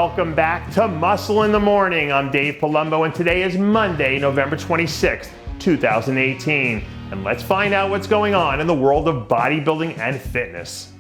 welcome back to Muscle in the Morning. I'm Dave Palumbo, and today is Monday, November 26th, 2018. And let's find out what's going on in the world of bodybuilding and fitness.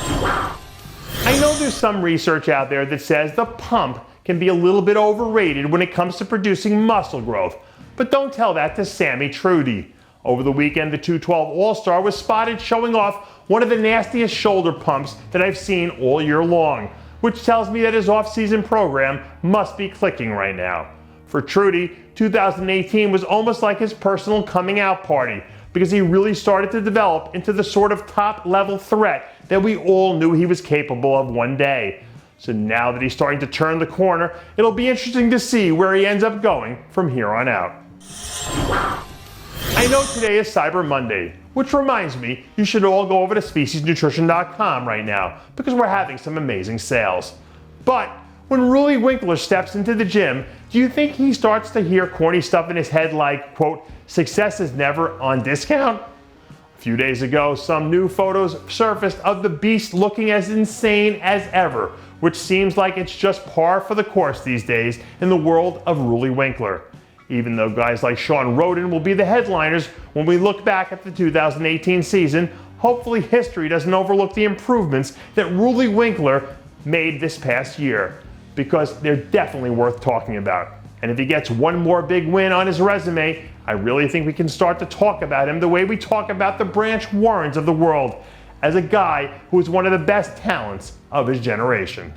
I know there's some research out there that says the pump can be a little bit overrated when it comes to producing muscle growth, but don't tell that to Samir Troudi. Over the weekend, the 212 All-Star was spotted showing off one of the nastiest shoulder pumps that I've seen all year long, which tells me that his off-season program must be clicking right now. For Troudi, 2018 was almost like his personal coming out party because he really started to develop into the sort of top-level threat that we all knew he was capable of one day. So now that he's starting to turn the corner, it'll be interesting to see where he ends up going from here on out. I know today is Cyber Monday, which reminds me you should all go over to speciesnutrition.com right now because we're having some amazing sales. But when Roelly Winklaar steps into the gym, do you think he starts to hear corny stuff in his head like, quote, success is never on discount? A few days ago, some new photos surfaced of the beast looking as insane as ever, which seems like it's just par for the course these days in the world of Roelly Winklaar. Even though guys like Sean Roden will be the headliners when we look back at the 2018 season, hopefully history doesn't overlook the improvements that Roelly Winklaar made this past year, because they're definitely worth talking about. And if he gets one more big win on his resume, I really think we can start to talk about him the way we talk about the Branch Warrens of the world, as a guy who is one of the best talents of his generation.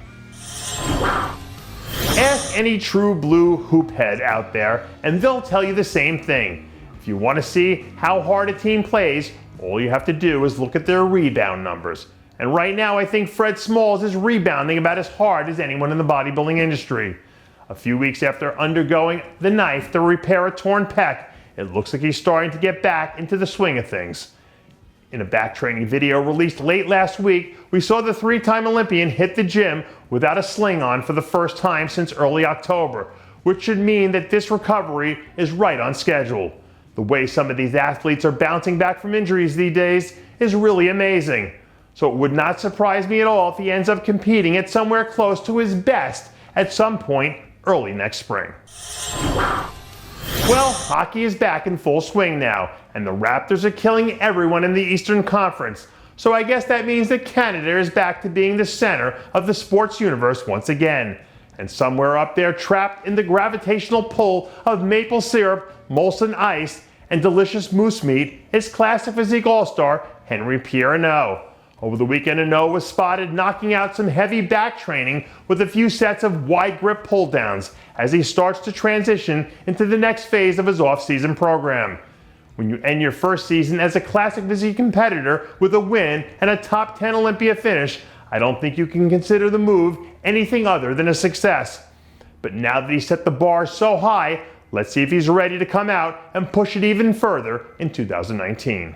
Ask any true blue hoop head out there and they'll tell you the same thing. If you want to see how hard a team plays, all you have to do is look at their rebound numbers. And right now I think Fred Smalls is rebounding about as hard as anyone in the bodybuilding industry. A few weeks after undergoing the knife to repair a torn pec, it looks like he's starting to get back into the swing of things. In a back training video released late last week, we saw the three-time Olympian hit the gym without a sling on for the first time since early October, which should mean that this recovery is right on schedule. The way some of these athletes are bouncing back from injuries these days is really amazing. So it would not surprise me at all if he ends up competing at somewhere close to his best at some point early next spring. Well, hockey is back in full swing now, and the Raptors are killing everyone in the Eastern Conference. So I guess that means that Canada is back to being the center of the sports universe once again. And somewhere up there, trapped in the gravitational pull of maple syrup, Molson Ice, and delicious moose meat, is classic physique all-star Henri Pierre Ano. Over the weekend, Ano was spotted knocking out some heavy back training with a few sets of wide grip pull downs as he starts to transition into the next phase of his off-season program. When you end your first season as a classic physique competitor with a win and a top 10 Olympia finish, I don't think you can consider the move anything other than a success. But now that he's set the bar so high, let's see if he's ready to come out and push it even further in 2019.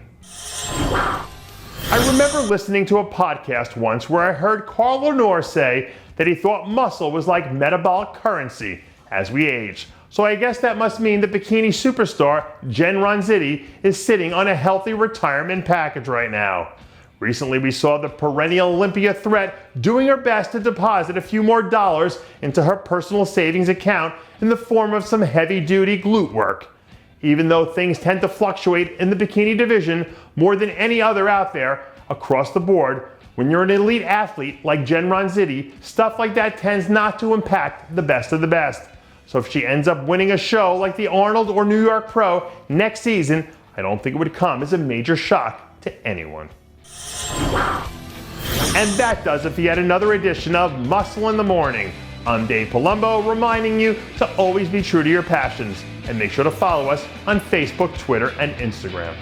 I remember listening to a podcast once where I heard Carl Lenore say that he thought muscle was like metabolic currency as we age. So I guess that must mean that bikini superstar Jen Ronziti is sitting on a healthy retirement package right now. Recently we saw the perennial Olympia threat doing her best to deposit a few more dollars into her personal savings account in the form of some heavy-duty glute work. Even though things tend to fluctuate in the bikini division more than any other out there across the board, when you're an elite athlete like Jen Ronziti, stuff like that tends not to impact the best of the best. So if she ends up winning a show like the Arnold or New York Pro next season, I don't think it would come as a major shock to anyone. And that does it for yet another edition of Muscle in the Morning. I'm Dave Palumbo, reminding you to always be true to your passions, and make sure to follow us on Facebook, Twitter, and Instagram.